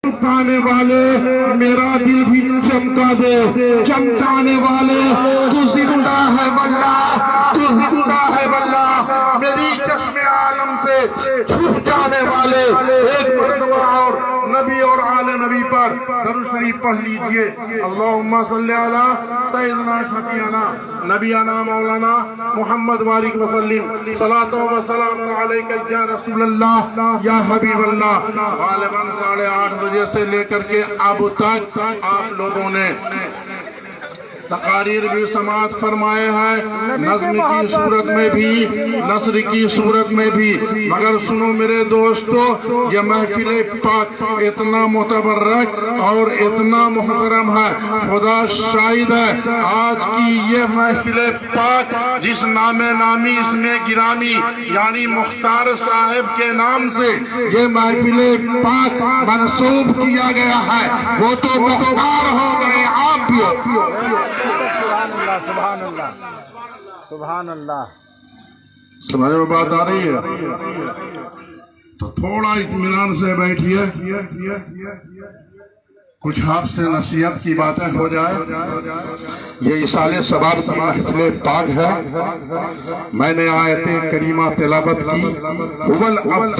چمکانے والے میرا دل بھی چمکا دے، چمکانے والے تو زندہ ہے واللہ، تو زندہ ہے واللہ، میری چشم عالم سے چھپ جانے والے ایک مرتبہ اور نبی اور آل نبی پر درود شریف پڑھ لیجئے۔ اللہم صلی علی سیدنا شفیعنا نبینا مولانا محمد بارک وسلم، صلاۃ و سلام علیک یا رسول اللہ یا حبیب اللہ۔ غالباً 8:30 بجے سے لے کر کے اب تک آپ لوگوں نے تقاریر بھی سماعت فرمائے ہیں، نظم کی صورت میں بھی، نثر کی صورت میں بھی، مگر سنو میرے دوستو، یہ محفل پاک اتنا متبرک اور اتنا محترم ہے، خدا شاہد ہے آج کی یہ محفل پاک جس نام نامی اس میں گرامی یعنی مختار صاحب کے نام سے یہ محفل پاک منسوب کیا گیا ہے، وہ تو مختار ہو گئے، آپ بھی سبحان اللہ سبحان اللہ۔ سمجھ میں بات آ رہی ہے؟ تو تھوڑا اطمینان سے بیٹھیے، کچھ آپ سے نصیحت کی باتیں ہو جائے۔ یہ ایصال ثواب کی محفل پاک ہے، میں نے آیت کریمہ تلاوت کی، هو الاول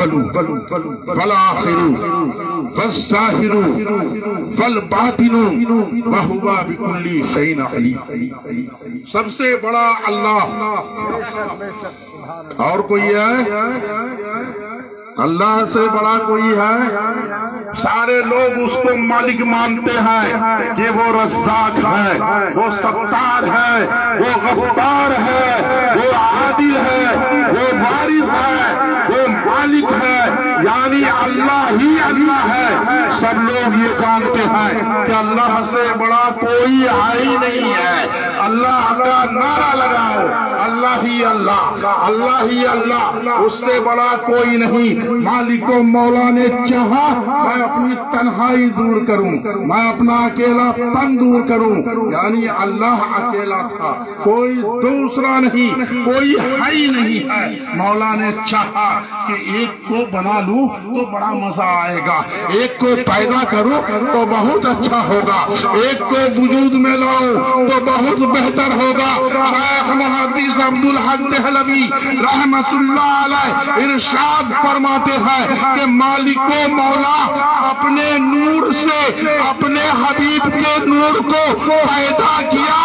والآخر والظاہر والباطن وهو بكل شيء علیم۔ سب سے بڑا اللہ، اور کوئی ہے؟ اللہ سے بڑا کوئی ہے؟ سارے لوگ اس کو مالک مانتے ہیں کہ وہ رزاق ہے، وہ ستار ہے، وہ غفار ہے، وہ عادل ہے، وہ وارث ہے، وہ مالک ہے، یعنی اللہ ہی اللہ ہے۔ سب لوگ یہ جانتے ہیں کہ اللہ سے بڑا کوئی ہی نہیں ہے۔ اللہ کا نعرہ لگاؤ، اللہ ہی اللہ، اللہ ہی اللہ، اس سے بڑا کوئی نہیں۔ مالک و مولا نے چاہا میں اپنی تنہائی دور کروں، میں اپنا اکیلا پن دور کروں، یعنی اللہ اکیلا تھا، کوئی دوسرا نہیں، کوئی ہی نہیں ہے۔ مولا نے چاہا کہ ایک کو بنا لوں تو بڑا مزہ آئے گا، ایک کو پیدا کروں تو بہت اچھا ہوگا، ایک کو وجود میں لاؤں تو بہت بہتر ہوگا۔ شیخ محدث عبدالحق دہلوی رحمت اللہ علیہ ارشاد فرماتے ہیں کہ مالک و مولا اپنے نور سے اپنے حبیب کے نور کو پیدا کیا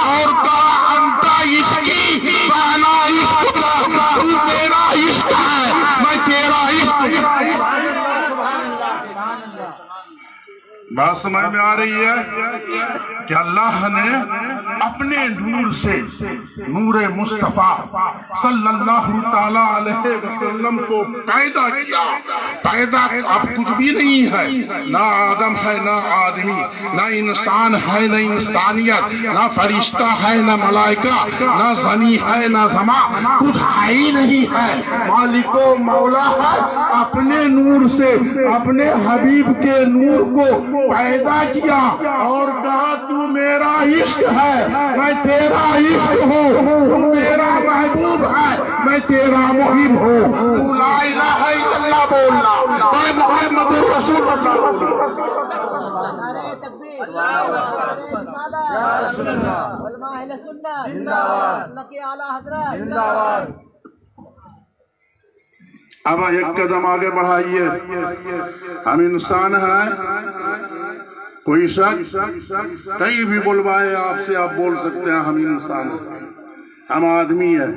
اور کہا انتا عشقی وانا عشق کا، تو میرا عشق ہے، میں تیرا عشق۔ بات سمجھ میں آ رہی ہے کہ اللہ نے اپنے نور سے نور مصطفیٰ صلی اللہ تعالیٰ علیہ وسلم کو پیدا کیا۔ پیدا اب کچھ بھی نہیں ہے، نہ آدم ہے نہ آدمی، نہ انسان ہے نہ انسانیت، نہ فرشتہ ہے نہ ملائکہ، نہ زمین ہے نہ زمان، کچھ ہے ہی نہیں ہے۔ مالک و مولا ہے، اپنے نور سے اپنے حبیب کے نور کو پیدا کیا اور کہا تو میرا عشق ہے، میں تیرا عشق ہوں، تو میرا محبوب ہے، میں تیرا محب ہوں۔ تو لا الہ الا اللہ بولنا، میں محمد رسول اللہ بولنا۔ نعرہ تکبیر، یا رسول اللہ، علماء اہل سنت زندہ باد، سنت کے اعلیٰ حضرات زندہ باد۔ اب ایک قدم آگے بڑھائیے، ہم انسان ہیں، کوئی شک کہیں بھی بلوائے آپ سے آپ بول سکتے ہیں ہم انسان ہیں، ہم آدمی ہیں،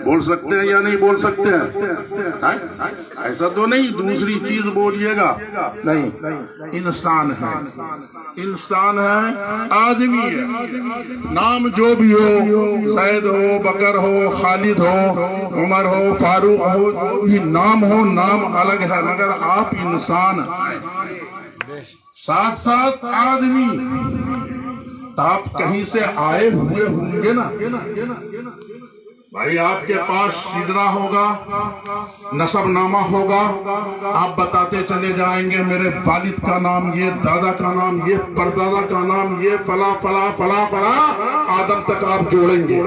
بول سکتے ہیں یا نہیں بول سکتے ہیں؟ ایسا تو نہیں دوسری چیز بولیے گا، نہیں، انسان ہے، انسان ہے، آدمی ہے، نام جو بھی ہو، زید ہو، بکر ہو، خالد ہو، عمر ہو، فاروق ہو، جو بھی نام ہو، نام الگ ہے، مگر آپ انسان ہیں، ساتھ ساتھ آدمی۔ تو آپ کہیں سے آئے ہوئے ہوں گے نا بھائی، آپ کے پاس سدرا ہوگا، نسب نامہ ہوگا، آپ بتاتے چلے جائیں گے میرے والد کا نام یہ، دادا کا نام یہ، پردادا کا نام یہ، فلا فلا فلا فلا، آدم تک آپ جوڑیں گے۔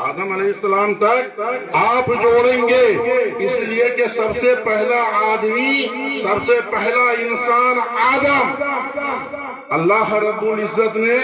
آدم علیہ السلام تک آپ جوڑیں گے، اس لیے کہ سب سے پہلا آدمی، سب سے پہلا انسان آدم۔ اللہ رب العزت نے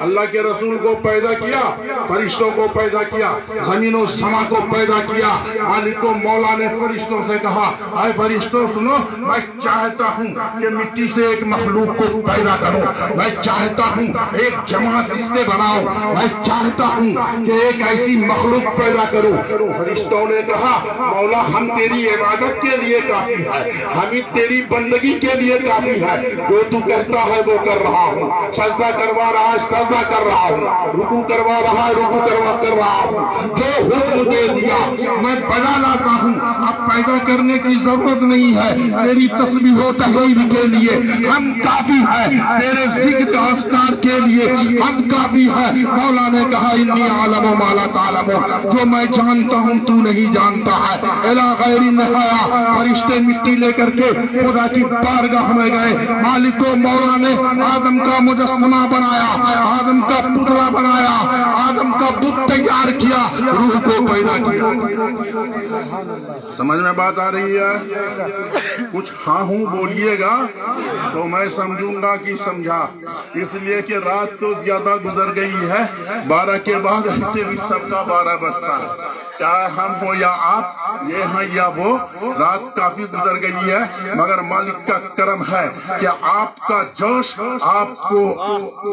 اللہ کے رسول کو پیدا کیا، فرشتوں کو پیدا کیا، زمین و سما کو پیدا کیا۔ مالک و مولا نے فرشتوں سے کہا، اے فرشتوں سنو، میں چاہتا ہوں کہ مٹی سے ایک مخلوق کو پیدا کروں، میں چاہتا ہوں ایک جماعت اس سے بناؤ، میں چاہتا ہوں کہ ایک ایسی مخلوق پیدا کروں۔ فرشتوں نے کہا، مولا ہم تیری عبادت کے لیے کافی ہے، ہمیں تیری بندگی کے لیے کافی ہے، جو تو کہتا ہے وہ کر رہا ہوں، سجدہ کروا رہا ہے سجدہ کر رہا ہوں، رکوع کروا رہا ہے رکوع کر رہا ہوں، جو حکم دے دیا میں بجا لاتا ہوں۔ اب پیدا کرنے کی ضرورت نہیں ہے، تیری تسبیح و تحلیل کے لیے ہم کافی ہے، تیرے ذکر اذکار کے لیے ہم کافی ہے۔ مولا نے کہا، انی عالم ما لا تعلم، جو میں جانتا ہوں تو نہیں جانتا ہے۔ الی غیر نہایا، فرشتے مٹی لے کر کے خدا کی بارگاہ میں گئے۔ مالک و مولا نے آدم کا مجسمہ بنایا، آدم کا پتلا بنایا، آدم کا بت تیار کیا، روح کو پیدا کیا۔ سمجھ میں بات آ رہی ہے؟ کچھ ہاں ہوں بولیے گا تو میں سمجھوں گا کہ سمجھا، اس لیے کہ رات تو زیادہ گزر گئی ہے، 12 کے بعد ایسے بھی سب کا 12 بجتا ہے، چاہے ہم ہو یا آپ، یہ ہیں یا وہ، رات کافی گزر گئی ہے، مگر مالک کا کرم ہے کہ آپ کا جوش، آپ کو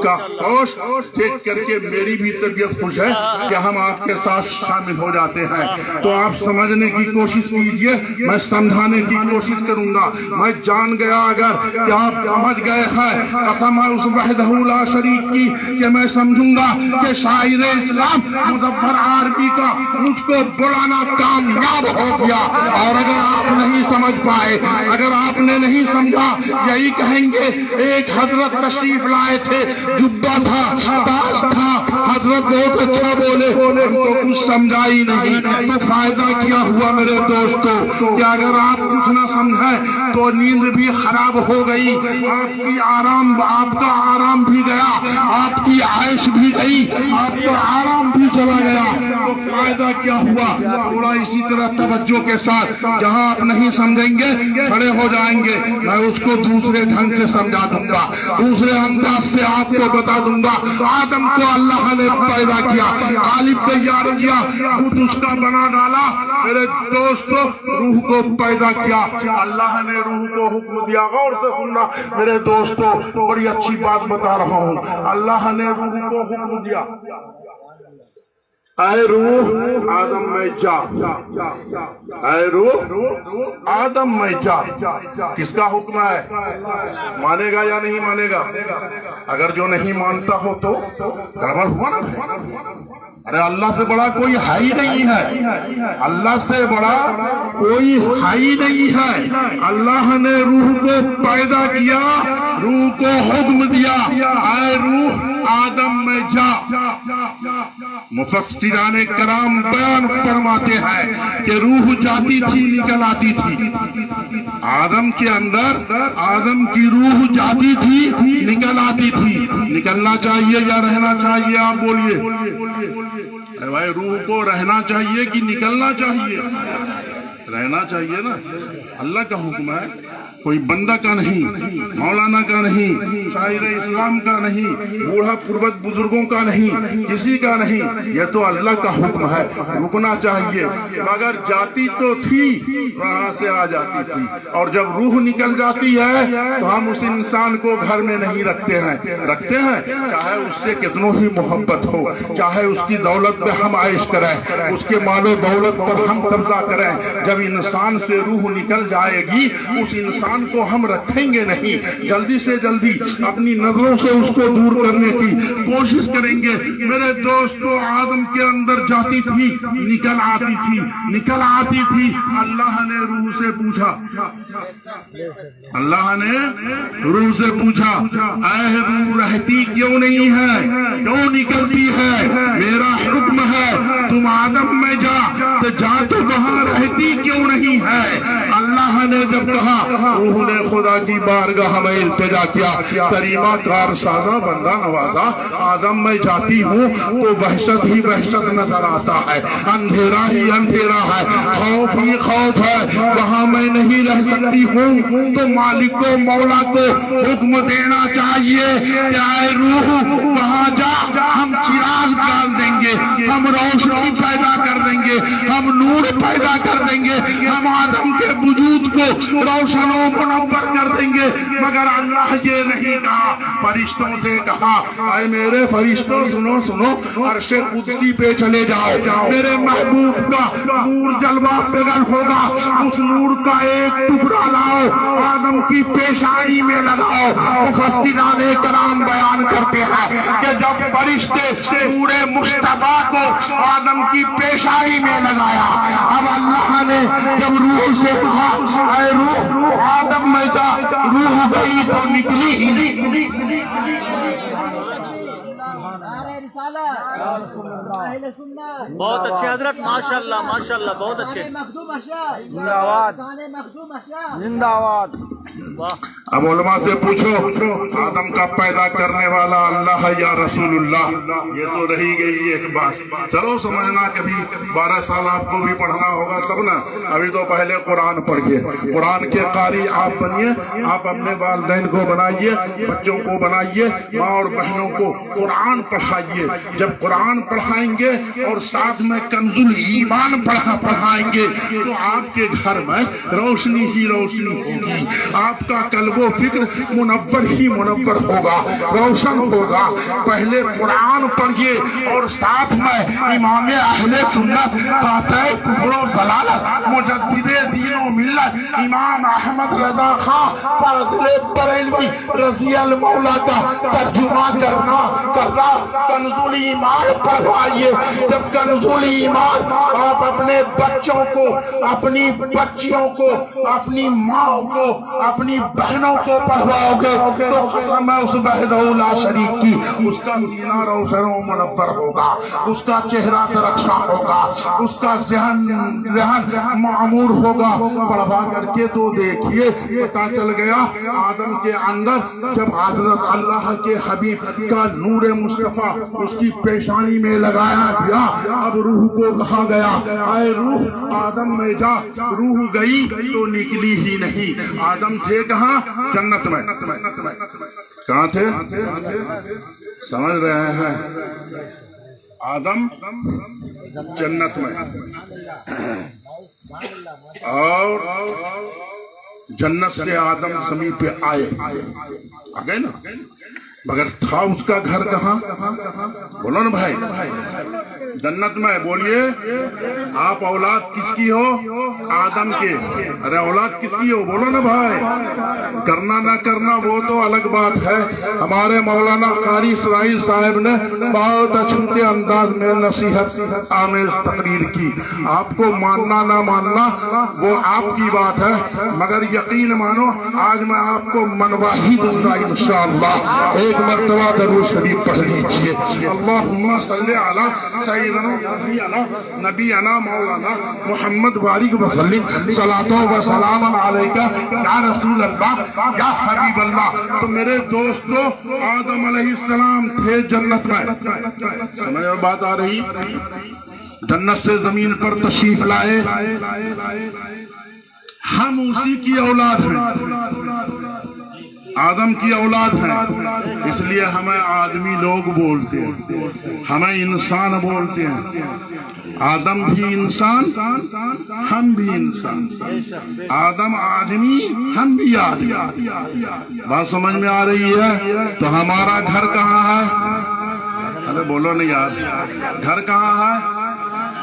کا ہوش دیکھ کر کے میری بھی طبیعت خوش ہے کہ ہم آپ کے ساتھ شامل ہو جاتے ہیں۔ تو آپ سمجھنے کی کوشش کیجئے، میں سمجھانے کی کوشش کروں گا۔ میں جان گیا اگر کہ آپ سمجھ گئے ہیں، قسم ہے اس وحدہ لا شریک کی کہ میں سمجھوں گا کہ شاعر اسلام مظفر عارفی کا مجھ کو بلانا کامیاب ہو گیا۔ اور اگر آپ نہیں سمجھ پائے، اگر آپ نے نہیں سمجھا، یہی کہیں گے ایک حضرت تشریف لائے تھے، جبہ تھا، تاج تھا، حضرت بہت اچھا بولے، ہم تو کچھ سمجھا ہی نہیں۔ تو فائدہ کیا ہوا میرے دوستو کہ اگر آپ کچھ نہ سمجھیں تو نیند بھی خراب ہو گئی، آپ کا آرام بھی گیا، آپ کی عائش بھی گئی، آپ کا آرام بھی چلا گیا، تو فائدہ کیا ہوا؟ تھوڑا اسی طرح توجہ کے ساتھ، جہاں آپ نہیں سمجھیں گے کھڑے ہو جائیں گے، میں اس کو دوسرے ڈھنگ سے سمجھا دوں گا، دوسرے انداز سے آپ کو بتا دوں گا۔ آدم کو اللہ نے پیدا کیا، قالب تیار کیا، خود اس کا بنا ڈالا، میرے دوستو روح کو پیدا کیا، اللہ نے روح کو حکم دیا۔ غور سے سننا میرے دوستو، بڑی اچھی بات بتا رہا ہوں، اللہ نے روح کو حکم دیا، اے روح آدم میں جا، اے روح آدم میں جا۔ کس کا حکم ہے؟ مانے گا یا نہیں مانے گا؟ اگر جو نہیں مانتا ہو تو گڑبڑ ہوا نا۔ ارے اللہ سے بڑا کوئی ہے ہی نہیں ہے، اللہ سے بڑا کوئی ہے ہی نہیں ہے۔ اللہ نے روح کو پیدا کیا، روح کو حکم دیا، اے روح آدم میں جا۔ مفسران کرام بیان فرماتے ہیں کہ روح جاتی تھی نکل آتی تھی، آدم کے اندر آدم کی روح جاتی تھی نکل آتی تھی۔ نکلنا چاہیے یا رہنا چاہیے؟ آپ بولیے بھائی، روح کو رہنا چاہیے کہ نکلنا چاہیے؟ رہنا چاہیے نا، اللہ کا حکم ہے، کوئی بندہ کا نہیں، مولانا کا نہیں، شاعر اسلام کا نہیں، بوڑھا پروت بزرگوں کا نہیں، کسی کا نہیں، یہ تو اللہ کا حکم ہے، رکنا چاہیے۔ مگر جاتی تو تھی، وہاں سے آ جاتی تھی، اور جب روح نکل جاتی ہے تو ہم اس انسان کو گھر میں نہیں رکھتے ہیں، چاہے اس سے کتنوں ہی محبت ہو، چاہے اس کی دولت پہ ہم عائش کریں، اس کے مال و دولت پر ہم قبضہ کریں، جب انسان سے روح نکل جائے گی اس انسان کو ہم رکھیں گے نہیں، جلدی سے جلدی اپنی نظروں سے اس کو دور کرنے کی کوشش کریں گے۔ میرے دوستو، آدم کے اندر جاتی تھی نکل آتی تھی، نکل آتی تھی۔ اللہ نے روح سے پوچھا، اللہ نے روح سے پوچھا، اے روح رہتی کیوں نہیں ہے، کیوں نکلتی ہے؟ میرا حکم ہے تم آدم میں جا، تو جا تو وہاں رہتی کیوں نہیں ہے؟ اللہ اللہ نے جب کہا روح نے خدا کی بارگاہ میں التجا کیا کریمہ کار سازا بندہ نوازا آدم میں جاتی ہوں تو وحشت ہی وحشت نظر آتا ہے اندھیرا ہی اندھیرا ہے خوف ہی خوف ہے وہاں میں نہیں رہ سکتی ہوں تو مالک کو مولا کو حکم دینا چاہیے کہ اے روح وہاں جا ہم چراغ ڈال دیں گے ہم روشنی پیدا کر دیں گے ہم نور پیدا کر دیں گے ہم آدم کے وجود کو روشن و منور کر دیں گے مگر اللہ یہ نہیں کہا فرشتوں سے کہا اے میرے فرشتوں سنو سنو عرش قدسی پہ چلے جاؤ میرے محبوب کا نور جلوہ فغن ہوگا اس نور کا ایک ٹکڑا لاؤ آدم کی پیشانی میں لگاؤ مفسران کرام بیان کرتے ہیں کہ جب فرشتے نور مصطفیٰ کو آدم کی پیشانی میں لگایا اب اللہ نے جب روح سے کہا اے روح آدم میں جا روح گئی تو نکلی ہی نعرہ رسالت اہل سنت بہت اچھے حضرت ماشاءاللہ ماشاءاللہ بہت اچھے مخدوم اشرف زندہ آباد مخدوم اشرف زندہ آباد واہ اب علماء سے پوچھو آدم کا پیدا کرنے والا اللہ ہے یا رسول اللہ یہ تو رہی گئی ایک بات چلو سمجھنا کبھی 12 سال آپ کو بھی پڑھنا ہوگا تب نا ابھی تو پہلے قرآن پڑھیے قرآن کے قاری آپ بنیے آپ اپنے والدین کو بنائیے بچوں کو بنائیے ماں اور بہنوں کو قرآن پڑھائیے جب قرآن پڑھائیں گے اور ساتھ میں کنز الایمان پڑھائیں گے تو آپ کے گھر میں روشنی ہی روشنی ہوگی آپ کا قلب و فکر منور ہی منور ہوگا روشن ہوگا پہلے قرآن پڑھیے اور ساتھ میں امام اہل سنت قاطع کفر و ضلالت مجدد دین و ملت امام احمد رضا خان فاضل بریلوی رضی المولا کا ترجمہ کرنا کنز الایمان پڑھوائیے جب کنز الایمان آپ اپنے بچوں کو اپنی بچیوں کو اپنی ماں کو اپنی بہنوں کو پڑھواؤ گے تو قسم ہے اس وحدہ لا شریک کی اس کا سینہ روشن و منور ہوگا اس کا چہرہ ترقشاں ہوگا اس کا ذہن معمور ہوگا پڑھوا کر کے تو دیکھیے پتا چل گیا آدم کے اندر جب حضرت اللہ کے حبیب کا نور مصطفیٰ اس کی پیشانی میں لگایا گیا اب روح کو کہا گیا اے روح آدم میں جا روح گئی تو نکلی ہی نہیں آدم تھے کہاں جنت میں کہاں تھے سمجھ رہے ہیں آدم جنت میں اور جنت سے آدم زمین پہ آئے آگئے نا مگر تھا اس کا گھر کہاں بولو نا بھائی جنت میں بولیے آپ اولاد کس کی ہو آدم کے ارے اولاد کس کی ہو بولو نا بھائی کرنا نہ کرنا وہ تو الگ بات ہے ہمارے مولانا قاری اسرائیل صاحب نے بہت اچھے انداز میں نصیحت آمیز تقریر کی آپ کو ماننا نہ ماننا وہ آپ کی بات ہے مگر یقین مانو آج میں آپ کو منوا ہی دوں گا انشاءاللہ ایک مرتبہ درود شریف پڑھ لیجیے اللہم صلی علی سیدنا نبینا مولانا محمد بارک وسلم صلاۃ و سلام علیکہ یا رسول اللہ یا حبیب اللہ تو میرے دوستو آدم علیہ السلام تھے جنت میں سمجھ میں بات آ رہی جنت سے زمین پر تشریف لائے ہم اسی کی اولاد ہیں آدم کی اولاد ہیں اس لیے ہمیں آدمی لوگ بولتے ہیں ہمیں انسان بولتے ہیں آدم بھی انسان ہم بھی انسان آدم آدمی ہم بھی آدمی بات سمجھ میں آ رہی ہے تو ہمارا گھر کہاں ہے ارے بولو نہیں یار گھر کہاں ہے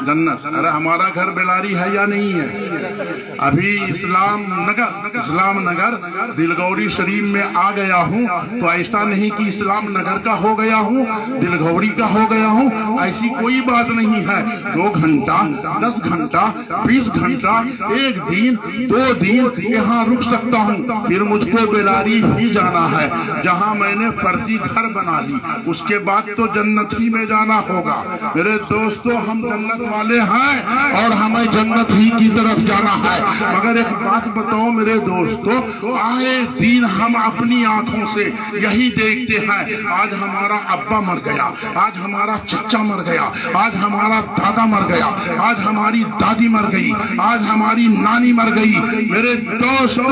جنت ارے ہمارا گھر بیلاری ہے یا نہیں ہے ابھی اسلام نگر دلگوری شریف میں آ گیا ہوں تو ایسا نہیں کہ اسلام نگر کا ہو گیا ہوں دلگوری کا ہو گیا ہوں ایسی کوئی بات نہیں ہے 2 گھنٹہ 10 گھنٹہ 20 گھنٹہ 1 دن 2 دن یہاں رک سکتا ہوں پھر مجھ کو بیلاری ہی جانا ہے جہاں میں نے فرضی گھر بنا لی اس کے بعد تو جنت ہی میں جانا ہوگا میرے دوستو ہم جنت والے ہیں اور ہمیں جنت ہی کی طرف جانا ہے. مگر ایک بات بتاؤ میرے دوستو, آئے دن ہم اپنی آنکھوں سے یہی دیکھتے ہیں, آج ہمارا ابا مر گیا, آج ہمارا چچا مر گیا, آج ہمارا دادا مر گیا, آج ہماری دادی مر گئی, آج ہماری نانی مر گئی. میرے دوستو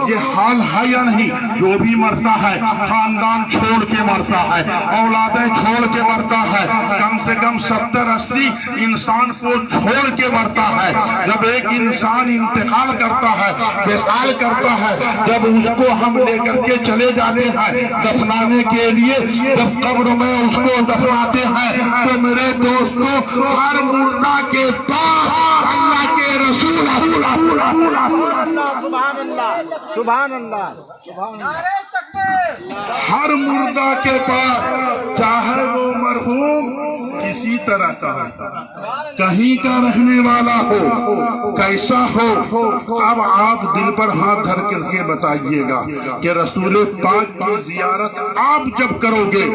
یہ حال ہے یا نہیں؟ جو بھی مرتا ہے خاندان چھوڑ کے مرتا ہے, اولادیں چھوڑ کے مرتا ہے, کم سے کم 70-80 انسان کو چھوڑ کے مرتا ہے. جب ایک انسان انتقال کرتا ہے, وصال کرتا ہے, جب اس کو ہم لے کر کے چلے جاتے ہیں دفنانے کے لیے, جب قبر میں اس کو دفناتے ہیں تو میرے دوستو ہر مردہ کے پاس اللہ کے رسول سبحان اللہ سبحان اللہ سبحان اللہ. ہر مردہ کے پاس چاہے وہ مرحوم کسی طرح کا کہیں کا رہنے والا ہو, کیسا ہو, اب آپ دل پر ہاتھ دھر کر کے بتائیے گا کہ رسول پاک کی زیارت آپ جب کرو گے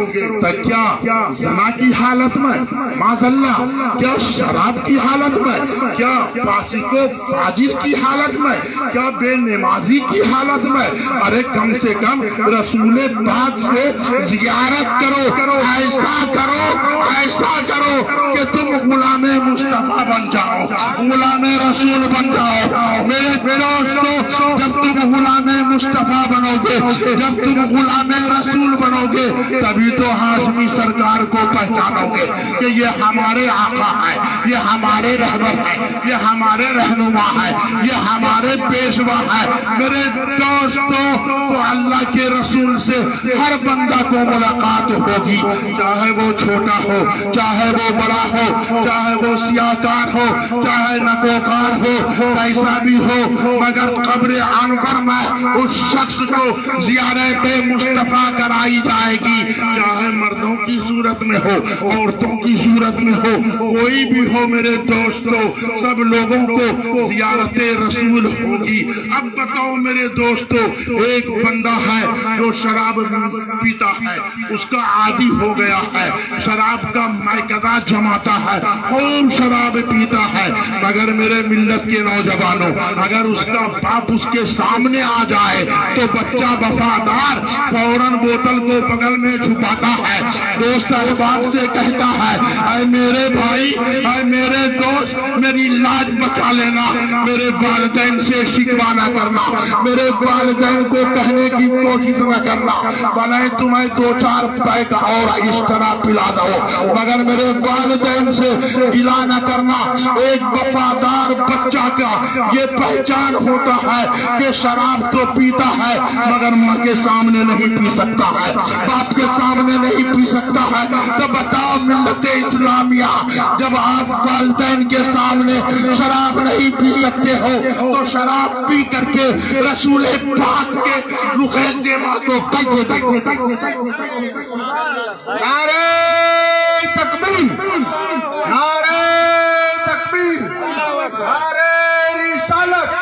تو کیا زنا کی حالت میں, معاذ اللہ, کیا شراب کی حالت میں, کیا فاسق و فاجر کی حالت میں, کیا بے نمازی کی حالت میں, ارے کم سے کم رسول پاک سے زیارت کرو, ایسا کرو کہ تم غلام مصطفیٰ بن جاؤ, غلام رسول بن جاؤ. میرے دوستو جب تم غلام مصطفیٰ بنو گے, جب تم غلام رسول بنو گے, تبھی تو ہاشمی سرکار کو پہچانو گے کہ یہ ہمارے آقا ہے, یہ ہمارے رہبر ہے, یہ ہمارے رہنما ہے, یہ ہمارے پیشوا ہے. میرے دوستو تو اللہ کے رسول سے ہر بندہ کو ملاقات ہوگی, چاہے وہ چھوٹا ہو, چاہے وہ بڑا ہو, چاہے وہ سیاہکار ہو, چاہے نکوکار ہو, کیسا بھی ہو, مگر قبر انور میں اس شخص کو زیارت مصطفیٰ کرائی جائے گی, چاہے مردوں کی صورت میں ہو, عورتوں کی صورت میں ہو, کوئی بھی ہو. میرے دوستو سب لوگوں کو زیارت رسول ہوگی. اب بتاؤ میرے دوستو, ایک بندہ ہے جو شراب پیتا ہے, اس کا عادی ہو گیا ہے, شراب کا مائکدہ جماتا ہے, خوب شراب پیتا ہے, مگر میرے ملت کے نوجوانوں اگر اس کا باپ اس کے سامنے آ جائے تو بچہ وفادار فوراً بوتل کو بغل میں چھپاتا ہے, دوست احباب سے کہتا ہے اے میرے بھائی, اے میرے دوست, میری لاج بچا لینا, میرے والدین سے شکوہ نہ کرنا, میرے والدین کو کہنے کی کوشش نہ کرنا, بھلے تمہیں 2-4 پیک اور اس طرح پلا دو, مگر میرے والدین سے گلا نہ کرنا. ایک وفادار بچہ کا یہ پہچان ہوتا ہے کہ شراب تو پیتا ہے مگر ماں کے سامنے نہیں پی سکتا ہے, باپ کے سامنے نہیں پی سکتا ہے. تو بتاؤ ملت اسلامیہ, جب آپ والدین کے سامنے شراب نہیں پی سکتے ہو تو شراب پی کر کے رسول پاک کے رخ زیبا کو کیسے دیکھو؟ نعرہ تکبیر, نعرہ تکبیر, نعرہ رسالت,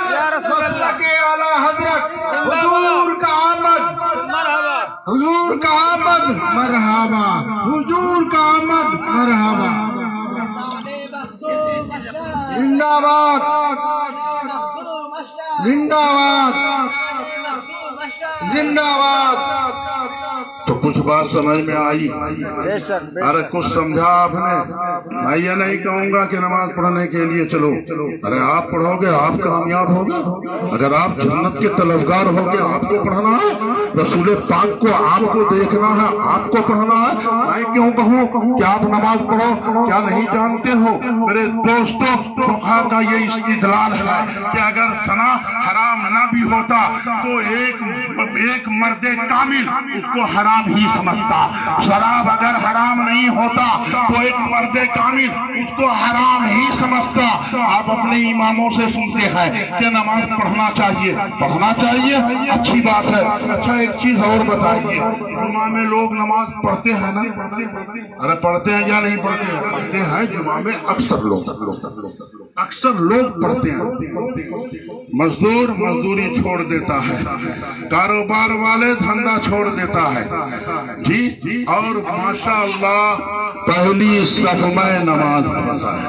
مسلک اعلی حضرت حضور کا آمد, حضور کا آمد مرحبا, حضور کا آمد مرحبا. زندہ باد, زندہ باد, زندہ باد. تو کچھ بات سمجھ میں آئی؟ ارے کچھ سمجھا آپ نے؟ میں یہ نہیں کہوں گا کہ نماز پڑھنے کے لیے چلو, ارے آپ پڑھو گے آپ کامیاب ہوگے, اگر آپ جنت کے طلبگار ہوگے آپ کو پڑھنا ہے, رسول پاک کو آپ کو دیکھنا ہے, آپ کو پڑھنا ہے. میں کیوں کہوں کہ آپ نماز پڑھو, کیا نہیں جانتے ہو میرے دوستو فقہا کا یہ استدلال ہے کہ اگر زنا حرام نہ بھی ہوتا تو ایک مرد کامل اس کو حرام ہی سمجھتا, شراب اگر حرام نہیں ہوتا تو ایک مرد کامل اس کو حرام ہی سمجھتا. آپ اپنے اماموں سے سنتے ہیں کہ نماز پڑھنا چاہیے, پڑھنا چاہیے, اچھی بات ہے. اچھا ایک چیز اور بتائیے, جمعہ میں لوگ نماز پڑھتے ہیں نا؟ ارے پڑھتے ہیں یا نہیں پڑھتے ہیں؟ پڑھتے ہیں جمعہ میں اکثر لوگ پڑھتے ہیں. مزدور مزدوری چھوڑ دیتا ہے, کاروبار والے دھندا چھوڑ دیتا ہے جی, اور ماشاءاللہ پہلی صف میں نماز پڑھتا ہے.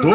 2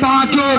5